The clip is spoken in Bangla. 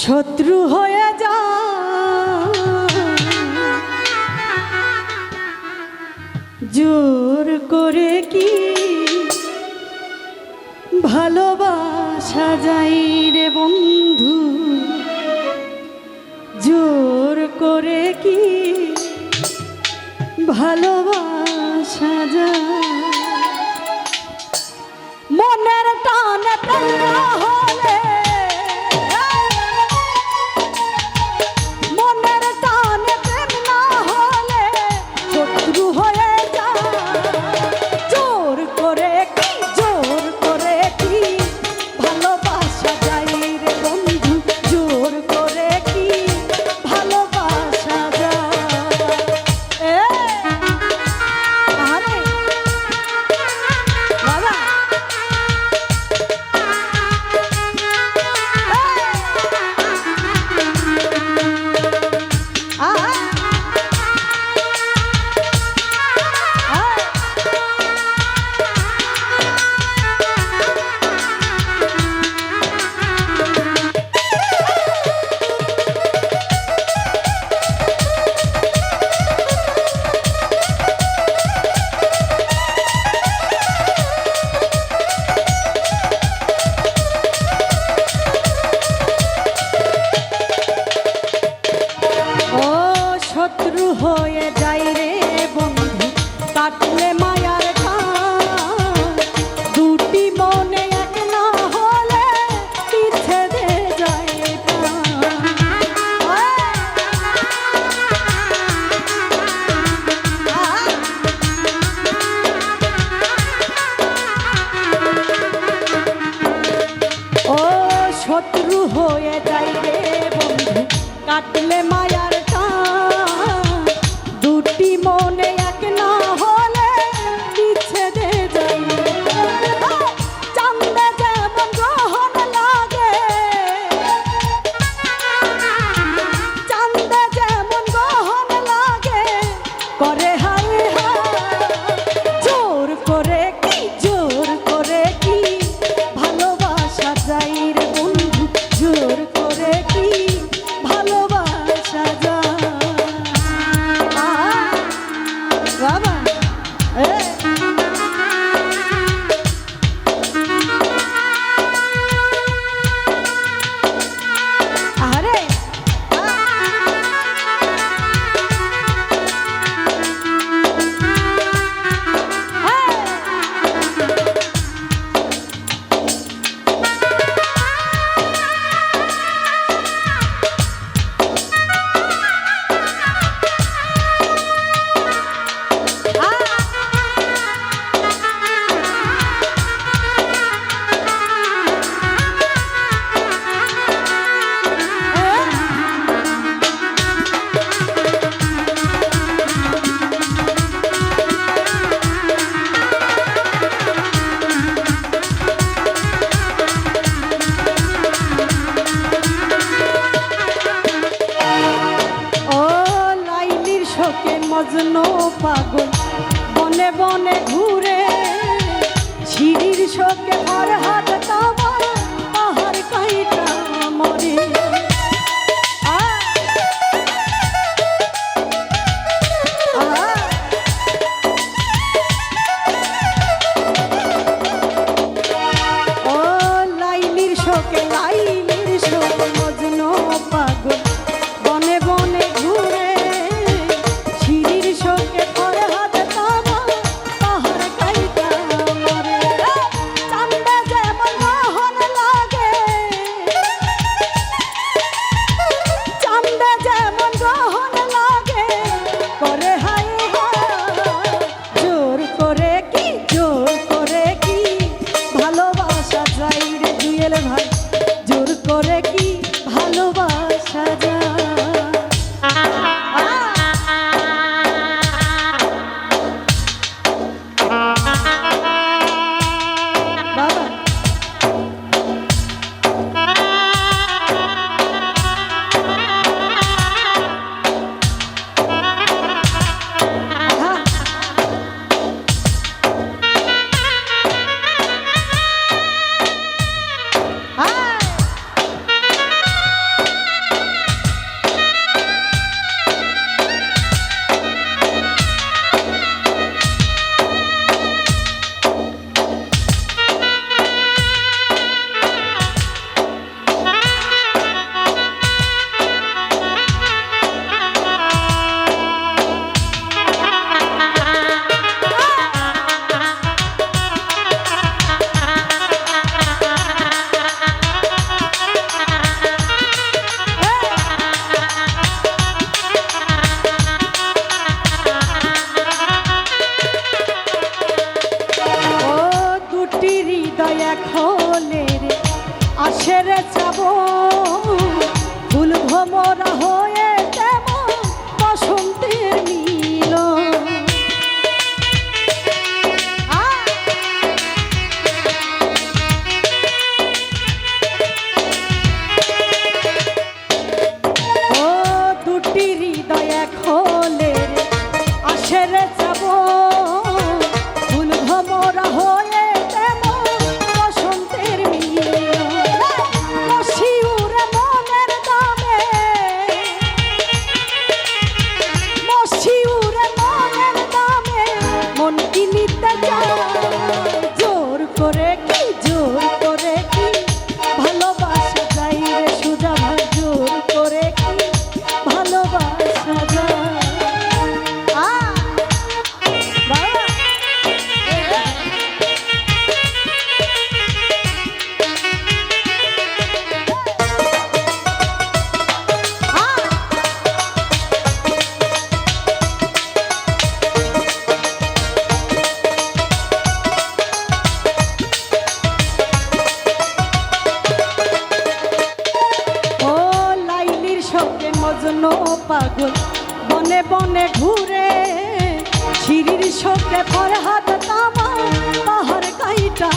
শত্রু হয়ে যা জোর করে কি ভালোবাসা যায় রে বন্ধু, জোর করে কি ভালোবাসা যায়। মনের টানে টানা হলে মনের টানে প্রেম না হলে শত্রু হয়ে যায় জোর করে কি ভালোবাসা যায় রে বন্ধু, জোর করে কি ভালোবাসা যায়। আরে বাবা শত্রু হয়ে যাই রে বন্ধু, কাটলে মায়ার ঘাম। দুটি মনে এক না হলে বিচ্ছেদে যায় প্রাণ। ও শত্রু হয়ে যাই রে বন্ধু, কাটলে মায়ার দুটি মনে এক না হলে বিচ্ছেদে যাই। চাঁদে যেমন গ্রহণ লাগে, চাঁদে যেমন গ্রহণ লাগে করে হাই জোর করে কি ভালোবাসা যাই রে বন্ধু, জোর করে কি ভালোবাসা যায়। বাবা আরে মজনু পাগল বনে বনে ঘুরে, ছিড়ির শোকে আর হাত তামা পাহাড় কাইটা মরে। ও লাইলির শোকে মজনু পাগল বনে বনে ঘুরে, শোকে আসে রে যাব ফুল ভোমরা হয়ে তেমন বসন্তের মিল ও দুটি হৃদয় এক হলে আসে রে যাব ফুল ভোমরা হয়ে তেমন বসন্তের মিল মশিউরে মনের দামে মশিউরে মনের দামে মন কিনিতে যায় জোর করে কি ভালোবাসা যায় রে সুজা ভাই জোর করে কি ভালোবাসা যায় মজনু পাগল বনে বনে ঘুরে শিরির শোকে ফরহাদ তামা পাহাড় কাইটা